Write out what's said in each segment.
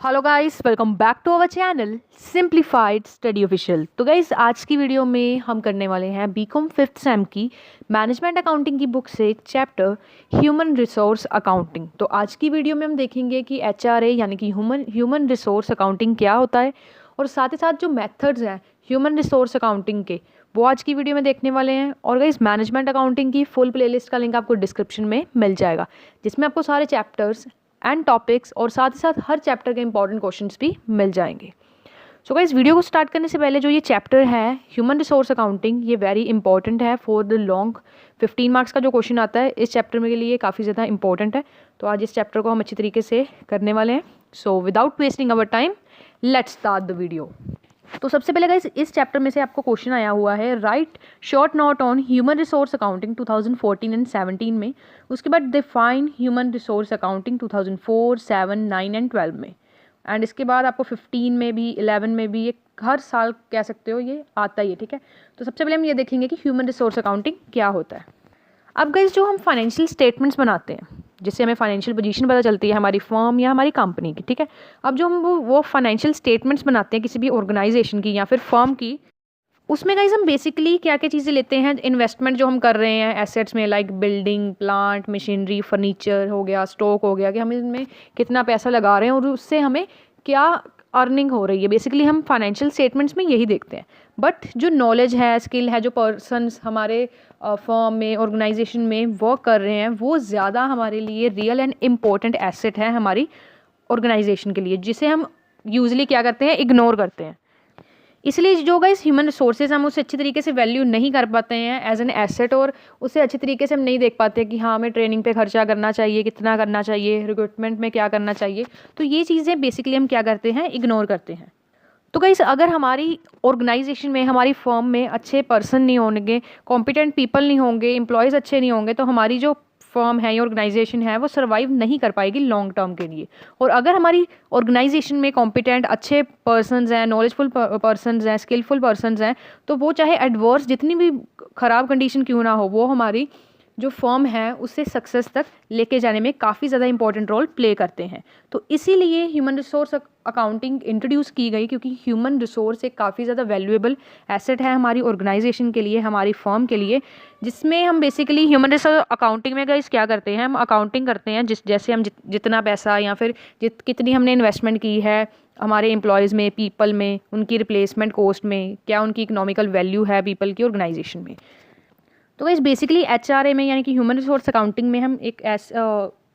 Hello guys, welcome back to our channel simplified study official. तो guys, आज की video में हम करने वाले हैं बीकॉम 5th सेम की मैनेजमेंट अकाउंटिंग की बुक से चैप्टर ह्यूमन रिसोर्स अकाउंटिंग। तो आज की वीडियो में हम देखेंगे कि एचआरए यानी कि ह्यूमन रिसोर्स अकाउंटिंग क्या होता है, और साथ ही साथ जो मेथड्स हैं ह्यूमन रिसोर्स अकाउंटिंग के, वो आज की वीडियो में देखने वाले हैं। और गाइस, मैनेजमेंट अकाउंटिंग की फुल प्लेलिस्ट का लिंक आपको डिस्क्रिप्शन में मिल जाएगा, जिसमें आपको सारे चैप्टर्स एंड टॉपिक्स और साथ ही साथ हर चैप्टर के इंपॉर्टेंट क्वेश्चंस भी मिल जाएंगे। सो गाइस, वीडियो को स्टार्ट करने से पहले जो ये चैप्टर है ह्यूमन रिसोर्स अकाउंटिंग, ये वेरी इंपॉर्टेंट है फॉर द लॉन्ग 15 मार्क्स का जो क्वेश्चन आता है इस चैप्टर में के लिए काफ़ी ज़्यादा इंपॉर्टेंट है। तो आज इस चैप्टर को हम अच्छी तरीके से करने वाले हैं। So without wasting our time, let's start the video. तो सबसे पहले गाइस, इस चैप्टर में से आपको क्वेश्चन आया हुआ है, right short note on human resource accounting 2014 and 17 में। उसके बाद define human resource accounting 2004, 7, 9 and 12 में। एंड इसके बाद आपको 15 में भी, 11 में भी, ये हर साल कह सकते हो ये आता ही है, ठीक है। तो सबसे पहले हम ये देखेंगे कि ह्यूमन रिसोर्स अकाउंटिंग क्या होता है। अब गाइस, जो हम फाइनेंशियल स्टेटमेंट्स बनाते हैं, जिससे हमें फाइनेंशियल पोजीशन पता चलती है हमारी फर्म या हमारी कंपनी की, ठीक है। अब जो हम वो फाइनेंशियल स्टेटमेंट्स बनाते हैं किसी भी ऑर्गेनाइजेशन की या फिर फर्म की, उसमें गाइस हम बेसिकली क्या क्या चीज़ें लेते हैं। इन्वेस्टमेंट जो हम कर रहे हैं एसेट्स में, like building, plant, machinery, furniture हो गया, स्टॉक हो गया, कि हम इनमें कितना पैसा लगा रहे हैं और उससे हमें क्या अर्निंग हो रही है। बेसिकली हम फाइनेंशियल स्टेटमेंट्स में यही देखते हैं। बट जो नॉलेज है, स्किल है, जो पर्सन्स हमारे फर्म में, ऑर्गेनाइजेशन में वर्क कर रहे हैं, वो ज़्यादा हमारे लिए रियल एंड इम्पोर्टेंट एसेट है हमारी ऑर्गेनाइजेशन के लिए, जिसे हम यूजली क्या करते हैं, इग्नोर करते हैं। इसलिए जो गाइस ह्यूमन रिसोर्सेज, हम उसे अच्छी तरीके से वैल्यू नहीं कर पाते हैं एज एन एसेट, और उसे अच्छी तरीके से हम नहीं देख पाते कि हाँ, हमें ट्रेनिंग पे खर्चा करना चाहिए, कितना करना चाहिए, रिक्रूटमेंट में क्या करना चाहिए। तो ये चीज़ें बेसिकली हम क्या करते हैं, इग्नोर करते हैं। तो गाइस, अगर हमारी ऑर्गेनाइजेशन में, हमारी फर्म में अच्छे पर्सन नहीं होंगे, कॉम्पिटेंट पीपल नहीं होंगे, एम्प्लॉयज़ अच्छे नहीं होंगे, तो हमारी जो फर्म है या ऑर्गेनाइजेशन है वो सर्वाइव नहीं कर पाएगी लॉन्ग टर्म के लिए। और अगर हमारी ऑर्गेनाइजेशन में कॉम्पिटेंट अच्छे पर्सनस हैं, नॉलेजफुल पर्सनस हैं, स्किलफुल पर्सनस हैं, तो वो चाहे एडवर्स जितनी भी ख़राब कंडीशन क्यों ना हो, वो हमारी जो फर्म है उससे सक्सेस तक लेके जाने में काफ़ी ज़्यादा इंपॉर्टेंट रोल प्ले करते हैं। तो इसीलिए ह्यूमन रिसोर्स अकाउंटिंग इंट्रोड्यूस की गई, क्योंकि ह्यूमन रिसोर्स एक काफ़ी ज़्यादा वैल्यूएबल एसेट है हमारी ऑर्गेनाइजेशन के लिए, हमारी फर्म के लिए, जिसमें हम बेसिकली ह्यूमन रिसोर्स अकाउंटिंग में गाइस क्या करते हैं, हम अकाउंटिंग करते हैं जैसे हम जितना पैसा या फिर कितनी हमने इन्वेस्टमेंट की है हमारे एम्प्लॉयज़ में, पीपल में, उनकी रिप्लेसमेंट कॉस्ट में, क्या उनकी इकोनॉमिकल वैल्यू है पीपल की ऑर्गेनाइजेशन में। तो गाइस, बेसिकली एचआरए में यानी कि ह्यूमन रिसोर्स अकाउंटिंग में हम एक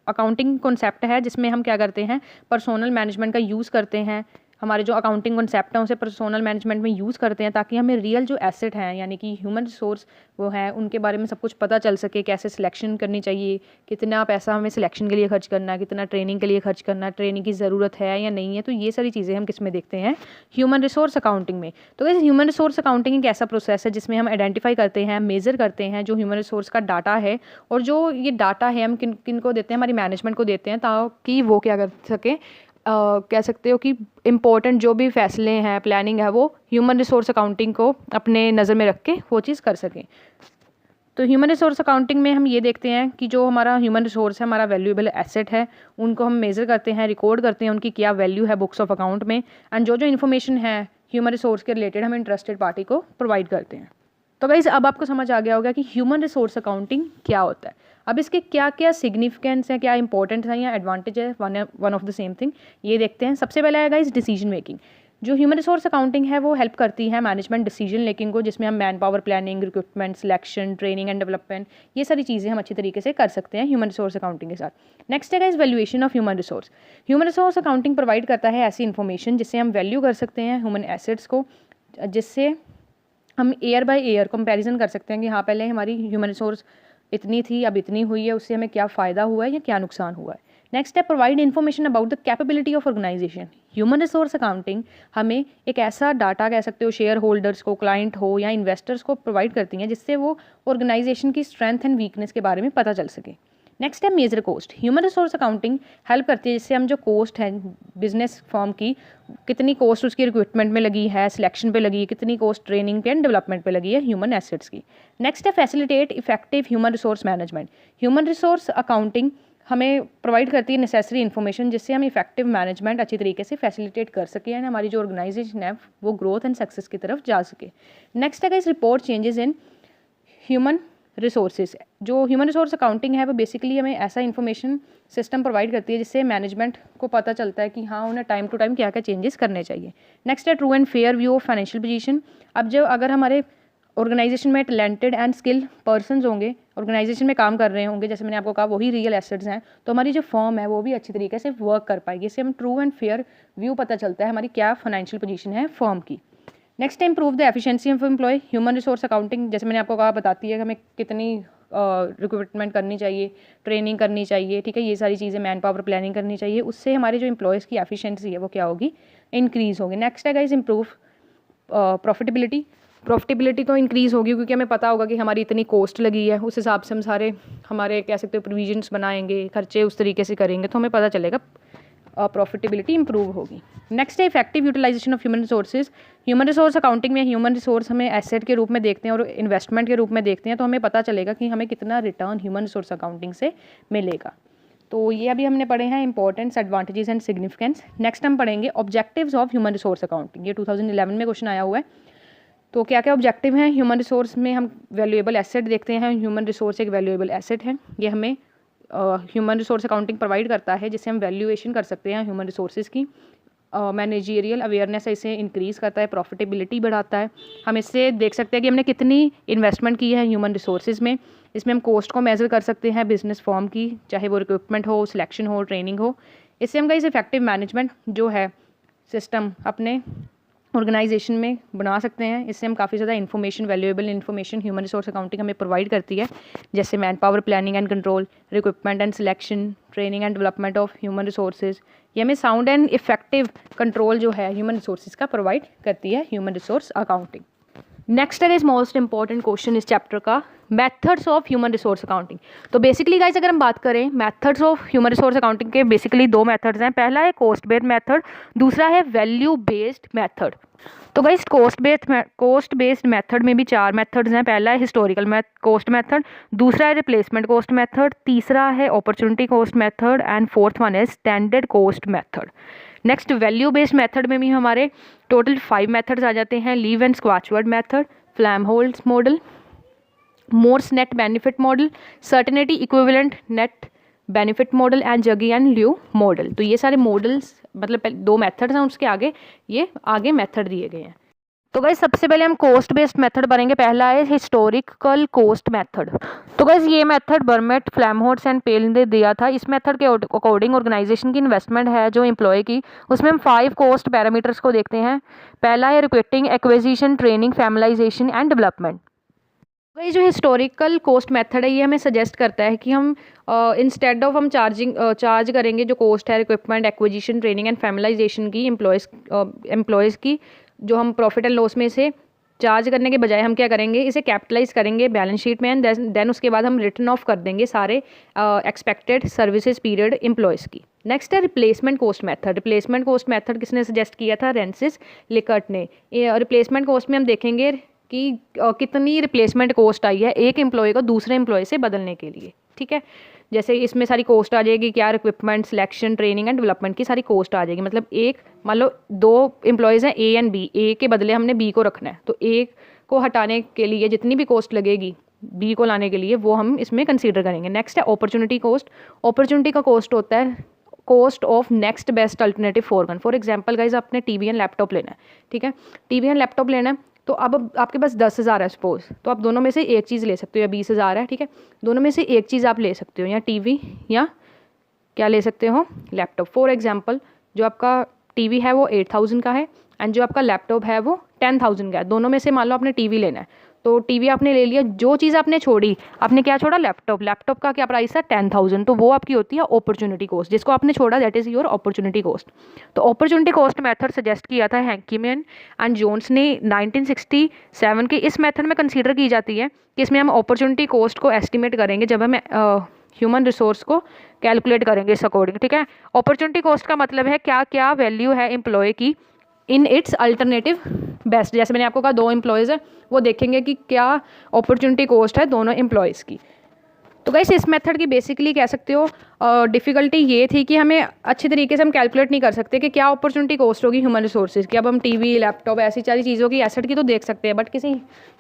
अकाउंटिंग कॉन्सेप्ट है जिसमें हम क्या करते हैं, पर्सोनल मैनेजमेंट का यूज़ करते हैं। हमारे जो अकाउंटिंग कॉन्सेप्ट हैं उसे पर्सोनल मैनेजमेंट में यूज़ करते हैं, ताकि हमें रियल जो एसेट हैं यानी कि ह्यूमन रिसोर्स वो है, उनके बारे में सब कुछ पता चल सके, कैसे सिलेक्शन करनी चाहिए, कितना पैसा हमें सिलेक्शन के लिए खर्च करना है, कितना ट्रेनिंग के लिए खर्च करना है, ट्रेनिंग की ज़रूरत है या नहीं है। तो ये सारी चीज़ें हम किस में देखते हैं, ह्यूमन रिसोर्स अकाउंटिंग में। तो वैसे ह्यूमन रिसोर्स अकाउंटिंग एक ऐसा प्रोसेस है जिसमें हम आइडेंटिफाई करते हैं, मेज़र करते हैं जो ह्यूमन रिसोर्स का डाटा है, और जो ये डाटा है हम किन को देते हैं, हमारी मैनेजमेंट को देते हैं, ताकि वो क्या कर सकें, कह सकते हो कि इम्पोर्टेंट जो भी फैसले हैं, प्लानिंग है, वो ह्यूमन रिसोर्स अकाउंटिंग को अपने नज़र में रख के वो चीज़ कर सकें। तो ह्यूमन रिसोर्स अकाउंटिंग में हम ये देखते हैं कि जो हमारा ह्यूमन रिसोर्स है, हमारा वैल्यूएबल एसेट है, उनको हम मेज़र करते हैं, रिकॉर्ड करते हैं, उनकी क्या वैल्यू है बुक्स ऑफ अकाउंट में, एंड जो इन्फॉर्मेशन है ह्यूमन रिसोर्स के रिलेटेड हम इंटरेस्टेड पार्टी को प्रोवाइड करते हैं। तो गाइस, अब आपको समझ आ गया होगा कि ह्यूमन रिसोर्स अकाउंटिंग क्या होता है। अब इसके क्या क्या सिग्निफिकेंस है, क्या इंपॉर्टेंट है या एडवांटेज है, one of the same thing, ये देखते हैं। सबसे पहले है गाइस डिसीजन मेकिंग। जो ह्यूमन रिसोर्स अकाउंटिंग है वो हेल्प करती है मैनेजमेंट डिसीजन मेकिंग को, जिसमें हम man power planning, recruitment, selection, training and development, ये सारी चीज़ें हम अच्छी तरीके से कर सकते हैं ह्यूमन रिसोर्स अकाउंटिंग के साथ। नेक्स्ट है guys valuation of human resource. Human resource accounting provide करता है ऐसी इन्फॉर्मेशन जिससे हम वैल्यू कर सकते हैं ह्यूमन एसेट्स को, जिससे हम ईयर बाय ईयर कंपैरिजन कर सकते हैं कि हाँ, पहले हमारी ह्यूमन रिसोर्स इतनी थी, अब इतनी हुई है, उससे हमें क्या फ़ायदा हुआ है या क्या नुकसान हुआ है। नेक्स्ट है provide information about the capability of organisation. Human resource accounting हमें एक ऐसा डाटा, कह सकते हो, शेयर होल्डर्स को, क्लाइंट हो या इन्वेस्टर्स को प्रोवाइड करती हैं, जिससे वो ऑर्गेनाइजेशन की स्ट्रेंथ एंड वीकनेस के बारे में पता चल सके। नेक्स्ट है major cost. Human resource accounting help करती है, जिससे हम जो कॉस्ट है बिजनेस फर्म की, कितनी कॉस्ट उसकी रिक्रूटमेंट में लगी है, सिलेक्शन पे लगी है, कितनी कॉस्ट ट्रेनिंग पे एंड डेवलपमेंट पे लगी है ह्यूमन एसेट्स की। नेक्स्ट है facilitate effective human resource management. Human resource accounting हमें प्रोवाइड करती है नेसेसरी इन्फॉर्मेशन जिससे हम इफेक्टिव मैनेजमेंट अच्छी तरीके से फैसिलिटेट कर सकें एंड हमारी जो ऑर्गेनाइजेशन है वो ग्रोथ एंड सक्सेस की तरफ जा सके। नेक्स्ट है guys report changes in human resources. जो ह्यूमन रिसोर्स अकाउंटिंग है वो बेसिकली हमें ऐसा इन्फॉर्मेशन सिस्टम प्रोवाइड करती है जिससे मैनेजमेंट को पता चलता है कि हाँ उन्हें टाइम टू टाइम क्या क्या चेंजेस करने चाहिए। नेक्स्ट है true and fair view of financial position. अब जो अगर हमारे ऑर्गेनाइजेशन में टैलेंटेड एंड स्किल पर्सन्स होंगे, ऑर्गेनाइजेशन में काम कर रहे होंगे, जैसे मैंने आपको कहा वही रियल एसेट्स हैं, तो हमारी जो फर्म है वो भी अच्छी तरीके से वर्क कर पाएगी। इससे हम ट्रू एंड फेयर व्यू पता चलता है हमारी क्या फाइनेंशियल पोजीशन है फर्म की। नेक्स्ट है improve the efficiency of employ. Human resource accounting जैसे मैंने आपको कहा बताती है कि हमें कितनी रिक्रूटमेंट करनी चाहिए, ट्रेनिंग करनी चाहिए, ठीक है, ये सारी चीज़ें मैन पावर प्लानिंग करनी चाहिए। उससे हमारे जो एम्प्लॉयज़ की एफिशिएंसी है वो क्या होगी, इंक्रीज़ होगी। नेक्स्ट है गाइस इम्प्रूव प्रॉफिटेबिलिटी तो इंक्रीज़ होगी क्योंकि हमें पता होगा कि हमारी इतनी कॉस्ट लगी है, उस हिसाब से हम सारे हमारे कह सकते हो प्रोविजंस बनाएंगे, खर्चे उस तरीके से करेंगे तो हमें पता चलेगा प्रॉफिटेबिलिटी इंप्रूव होगी। नेक्स्ट है effective utilisation of human resources. Human resource accounting में ह्यूमन रिसोर्स हमें एसेट के रूप में देखते हैं और इन्वेस्टमेंट के रूप में देखते हैं, तो हमें पता चलेगा कि हमें कितना रिटर्न ह्यूमन रिसोर्स अकाउंटिंग से मिलेगा। तो ये अभी हमने पढ़े हैं importance, advantages and significance. Next हम पढ़ेंगे objectives of human resource accounting. ये 2011 में क्वेश्चन आया हुआ है। तो क्या क्या ऑब्जेक्टिव हैं ह्यूमन रिसोर्स में? हम वैल्यूएबल एसेट देखते हैं, ह्यूमन रिसोर्स एक वैल्यूएबल एसेट है, ये हमें ह्यूमन रिसोर्स अकाउंटिंग प्रोवाइड करता है जिससे हम वैल्यूएशन कर सकते हैं ह्यूमन रिसोर्सेज की। मैनेजरियल अवेयरनेस इसे इंक्रीज़ करता है, प्रॉफिटेबिलिटी बढ़ाता है। हम इससे देख सकते हैं कि हमने कितनी इन्वेस्टमेंट की है ह्यूमन रिसोर्सेज में। इसमें हम कॉस्ट को मेज़र कर सकते हैं बिजनेस फॉर्म की, चाहे वो रिक्रूटमेंट हो, सिलेक्शन हो, ट्रेनिंग हो। इससे हम इस इफेक्टिव मैनेजमेंट जो है सिस्टम अपने ऑर्गेनाइजेशन में बना सकते हैं। इससे हम काफ़ी ज़्यादा information, valuable information human resource accounting हमें प्रोवाइड करती है, जैसे man power planning and control, recruitment and selection, training and development of human resources. ये हमें साउंड एंड इफेक्टिव कंट्रोल जो है ह्यूमन रिसोर्सेज का प्रोवाइड करती है human resource accounting. Next is most important question इस चैप्टर का, methods of human resource accounting. तो बेसिकली गाइस अगर हम बात करें methods of human resource accounting के, बेसिकली दो मेथड्स हैं। पहला है कॉस्ट बेस्ड मेथड, दूसरा है वैल्यू बेस्ड मेथड। तो गाइस कॉस्ट बेस्ड मेथड में भी चार मेथड्स हैं। पहला है हिस्टोरिकल कॉस्ट मेथड, दूसरा है रिप्लेसमेंट कॉस्ट मेथड, तीसरा है opportunity cost method and fourth one है standard cost method. Next value based method में भी हमारे टोटल 5 मेथड्स आ जाते हैं। Lev and Schwartz method, Flamholtz model, Morse net benefit model, certainty equivalent net benefit model and Jaggi and Lau model. तो ये सारे मॉडल्स मतलब दो मेथड्स हैं, उसके आगे ये आगे मेथड दिए गए हैं। तो गाइस सबसे पहले हम कॉस्ट बेस्ड मेथड पढ़ेंगे। पहला है हिस्टोरिकल कॉस्ट मेथड। तो गाइस ये मेथड बर्मेट, फ्लैमहोल्ट्ज एंड पेल ने दिया था। इस मेथड के अकॉर्डिंग ऑर्गेनाइजेशन की इन्वेस्टमेंट है जो एम्प्लॉय की, उसमें हम 5 कॉस्ट पैरामीटर्स को देखते हैं। पहला है recruiting, acquisition, training, familiarisation and development. ये जो हिस्टोरिकल कॉस्ट मेथड है ये हमें सजेस्ट करता है कि हम इंस्टेड ऑफ हम चार्ज करेंगे जो कॉस्ट है रिक्रूटमेंट, एक्विजिशन, ट्रेनिंग एंड फैमिलाइजेशन की एम्प्लॉयज़ की, जो हम प्रॉफिट एंड लॉस में से चार्ज करने के बजाय हम क्या करेंगे, इसे कैपिटलाइज करेंगे बैलेंस शीट में एंड देन उसके बाद हम रिटर्न ऑफ कर देंगे सारे एक्सपेक्टेड सर्विसेज पीरियड एम्प्लॉयज़ की। नेक्स्ट है replacement cost method. Replacement cost method किसने सजेस्ट किया था? रेंसिस लिकर्ट ने। रिप्लेसमेंट कॉस्ट में हम देखेंगे कि कितनी रिप्लेसमेंट कॉस्ट आई है एक एम्प्लॉय को दूसरे एम्प्लॉय से बदलने के लिए, ठीक है। जैसे इसमें सारी कॉस्ट आ जाएगी क्या, recruitment, selection, training and development की सारी कॉस्ट आ जाएगी। मतलब एक मान लो 2 एम्प्लॉयज़ हैं ए एंड बी, ए के बदले हमने बी को रखना है, तो ए को हटाने के लिए जितनी भी कॉस्ट लगेगी बी को लाने के लिए वो हम इसमें कंसीडर करेंगे। नेक्स्ट है अपॉर्चुनिटी कॉस्ट। अपॉर्चुनिटी का कॉस्ट होता है cost of next best alternative for. For example guys आपने टीवी एंड लैपटॉप लेना है, ठीक है, टीवी एंड लैपटॉप लेना है, तो अब आपके पास 10,000 है सपोज, तो आप दोनों में से एक चीज़ ले सकते हो, या 20,000 है, ठीक है, दोनों में से एक चीज़ आप ले सकते हो, या टीवी या क्या ले सकते हो, लैपटॉप। फॉर एग्जांपल जो आपका टीवी है वो 8,000 का है एंड जो आपका लैपटॉप है वो 10,000 का है। दोनों में से मान लो आपने टीवी लेना है, तो टीवी आपने ले लिया, जो चीज़ आपने छोड़ी, आपने क्या छोड़ा, लैपटॉप। लैपटॉप का क्या प्राइस है, 10,000, तो वो आपकी होती है अपॉर्चुनिटी कॉस्ट, जिसको आपने छोड़ा that is your opportunity cost. तो अपॉर्चुनिटी कॉस्ट मेथड सजेस्ट किया था हैंकीमैन एंड जोन्स ने 1967 के। इस मेथड में कंसीडर की जाती है कि इसमें हम अपॉर्चुनिटी कॉस्ट को एस्टिमेट करेंगे जब हम ह्यूमन रिसोर्स को कैलकुलेट करेंगे इस अकॉर्डिंग, ठीक है। अपॉर्चुनिटी कॉस्ट का मतलब है क्या क्या वैल्यू है एम्प्लॉय की इन इट्स अल्टरनेटिव बेस्ट। जैसे मैंने आपको कहा 2 एम्प्लॉयज़ है, वो देखेंगे कि क्या अपॉर्चुनिटी कॉस्ट है दोनों एम्प्लॉयज़ की। तो गाइस इस मेथड की बेसिकली कह सकते हो डिफ़िकल्टी ये थी कि हमें अच्छे तरीके से हम कैलकुलेट नहीं कर सकते कि क्या अपॉर्चुनिटी कॉस्ट होगी ह्यूमन रिसोर्सेज की। अब हम टीवी, लैपटॉप, ऐसी सारी चीज़ों की, एसेट की तो देख सकते हैं, बट किसी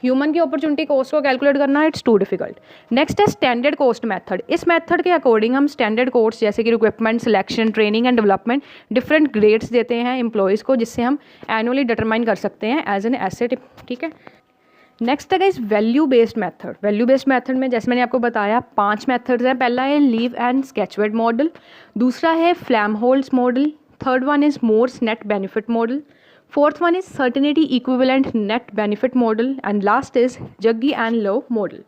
ह्यूमन की अपॉर्चुनिटी कॉस्ट को कैलकुलेट करना इट्स टू डिफिकल्ट। नेक्स्ट है स्टैंडर्ड कॉस्ट मेथड। इस मेथड के अकॉर्डिंग हम स्टैंडर्ड कॉस्ट जैसे कि requirement, selection, training and development different grades देते हैं एम्प्लॉयज़ को, जिससे हम एनुअली डिटरमाइन कर सकते हैं एज एन एसेट। ठीक है, नेक्स्ट है guys value based method. Value based method में जैसे मैंने आपको बताया 5 मेथड्स हैं। पहला है लीव एंड स्केचवेड मॉडल, दूसरा है Flamholtz model, third one is Morse net benefit model, fourth one is certainty equivalent net benefit model and last is Jaggi and Lau model.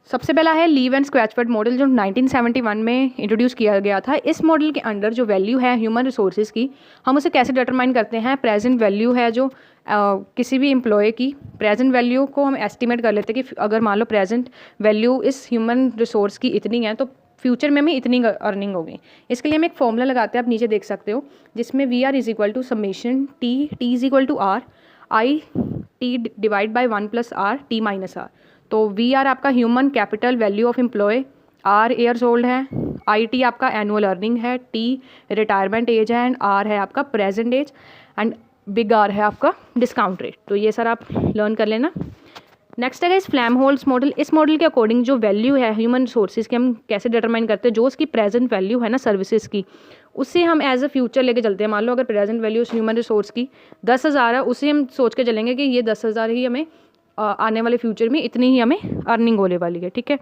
सबसे पहला है लीव एंड स्केचवेड मॉडल जो 1971 में इंट्रोड्यूस किया गया था। इस मॉडल के अंडर जो वैल्यू है ह्यूमन रिसोर्सेज की, हम उसे कैसे डिटरमाइन करते हैं। प्रेजेंट वैल्यू है जो किसी भी एम्प्लॉय की, प्रेजेंट वैल्यू को हम एस्टिमेट कर लेते हैं कि अगर मान लो प्रेजेंट वैल्यू इस ह्यूमन रिसोर्स की इतनी है तो फ्यूचर में भी इतनी अर्निंग होगी। इसके लिए हम एक फॉर्मूला लगाते हैं, आप नीचे देख सकते हो, जिसमें V R is equal to summation T is equal to R I T divide by 1 + R T minus R. तो वी आर आपका human capital value of employ, R years old है, आई टी आपका annual earning है, T retirement age है and R है आपका present age and big R है आपका डिस्काउंट रेट। तो ये सर आप लर्न कर लेना। नेक्स्ट है इस फ्लैम होल्स मॉडल। इस मॉडल के अकॉर्डिंग जो वैल्यू है ह्यूमन रिसोर्सेज की हम कैसे डिटरमाइन करते हैं, जो उसकी प्रेजेंट वैल्यू है ना सर्विसेज की, उससे हम एज अ फ्यूचर लेके चलते हैं। मान लो अगर प्रेजेंट वैल्यू ह्यूमन रिसोर्स की 10,000 है, उससे हम सोच के चलेंगे कि ये 10,000 ही हमें आने वाले फ्यूचर में इतनी ही हमें अर्निंग होने वाली है। ठीक है,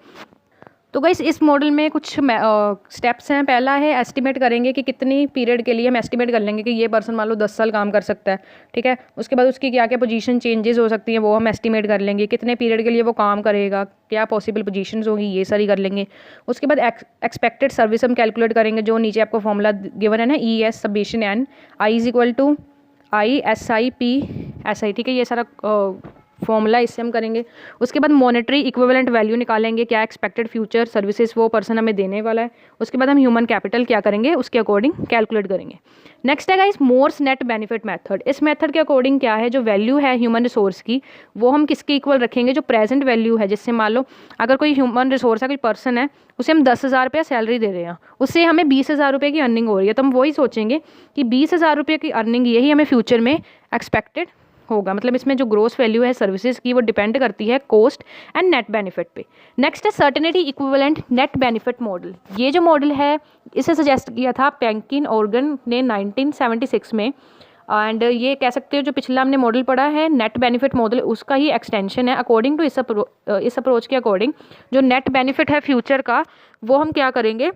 तो गाइस इस मॉडल में कुछ स्टेप्स हैं। पहला है एस्टिमेट करेंगे कि कितनी पीरियड के लिए हम एस्टिमेट कर लेंगे कि ये पर्सन मान लो 10 साल काम कर सकता है। ठीक है, उसके बाद उसकी क्या क्या पोजीशन चेंजेस हो सकती हैं वो हम एस्टिमेट कर लेंगे, कितने पीरियड के लिए वो काम करेगा, क्या पॉसिबल पोजीशंस होंगी, ये सारी कर लेंगे। उसके बाद एक्सपेक्टेड सर्विस हम कैलकुलेट करेंगे, जो नीचे आपको फॉर्मूला गिवन है ना, ई एस सबेशन N I is equal to I S I P S I. ठीक है, ये सारा फॉर्मूला इससे हम करेंगे। उसके बाद मॉनेटरी इक्विवेलेंट वैल्यू निकालेंगे, क्या एक्सपेक्टेड फ्यूचर सर्विसेज वो पर्सन हमें देने वाला है। उसके बाद हम ह्यूमन कैपिटल क्या करेंगे उसके अकॉर्डिंग कैलकुलेट करेंगे। नेक्स्ट है guys Morse net benefit method. इस मेथड के अकॉर्डिंग क्या है, जो वैल्यू है ह्यूमन रिसोर्स की वो हम किसके इक्वल रखेंगे, जो प्रेजेंट वैल्यू है। जिससे मान लो अगर कोई ह्यूमन रिसोर्स है, कोई पर्सन है, उसे हम 10,000 रुपया सैलरी दे रहे हैं, उससे हमें 20,000 रुपये की अर्निंग हो रही है, तो हम वही सोचेंगे कि 20,000 रुपये की अर्निंग यही हमें फ्यूचर में एक्सपेक्टेड होगा। मतलब इसमें जो ग्रोस वैल्यू है सर्विसेज की वो डिपेंड करती है कॉस्ट एंड नेट बेनिफिट पे। नेक्स्ट है certainty equivalent net benefit model. ये जो मॉडल है इसे सजेस्ट किया था पैंकिन ऑर्गन ने 1976 में, एंड ये कह सकते हो जो पिछला हमने मॉडल पढ़ा है नेट बेनिफिट मॉडल, उसका ही एक्सटेंशन है। अकॉर्डिंग टू इस अप्रोच के अकॉर्डिंग जो नेट बेनिफिट है फ्यूचर का वो हम क्या करेंगे,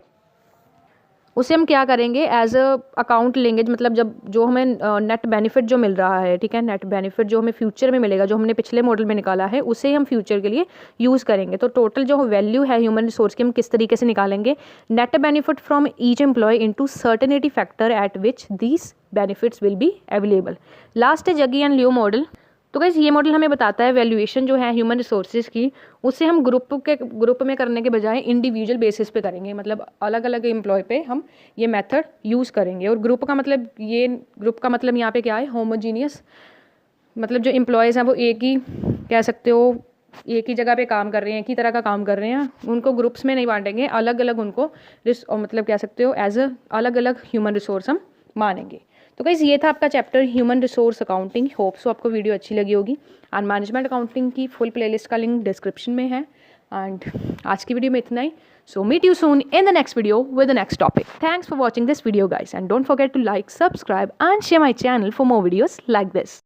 उसे हम क्या करेंगे एज अ अकाउंट लेंगे। मतलब जब जो हमें नेट बेनिफिट जो मिल रहा है, ठीक है, नेट बेनिफिट जो हमें फ्यूचर में मिलेगा, जो हमने पिछले मॉडल में निकाला है, उसे हम फ्यूचर के लिए यूज़ करेंगे। तो टोटल जो वैल्यू है ह्यूमन रिसोर्स की हम किस तरीके से निकालेंगे, net benefit from each employ into certainty factor eight which these benefits will be available. Last है जगी एंड लियो मॉडल। तो गाइस ये मॉडल हमें बताता है वैल्यूएशन जो है ह्यूमन रिसोर्सेज की, उससे हम ग्रुप में करने के बजाय इंडिविजुअल बेसिस पे करेंगे। मतलब अलग अलग एम्प्लॉय पे हम ये मेथड यूज़ करेंगे। और ग्रुप का मतलब यहाँ पे क्या है, होमोजीनियस। मतलब जो एम्प्लॉयज़ हैं वो एक ही कह सकते हो एक ही जगह पे काम कर रहे हैं, एक ही तरह का काम कर रहे हैं, उनको ग्रुप्स में नहीं बांटेंगे, अलग अलग उनको मतलब कह सकते हो एज अ अलग अलग ह्यूमन रिसोर्स हम मानेंगे। तो गाइस ये था आपका chapter human resource accounting. Hope so आपको वीडियो अच्छी लगी होगी। एंड मैनेजमेंट अकाउंटिंग की फुल प्लेलिस्ट का लिंक डिस्क्रिप्शन में है। एंड आज की वीडियो में इतना ही। So meet you soon in the next video with the next topic. Thanks for watching this video guys and don't forget to like, subscribe and share my channel for more videos like this.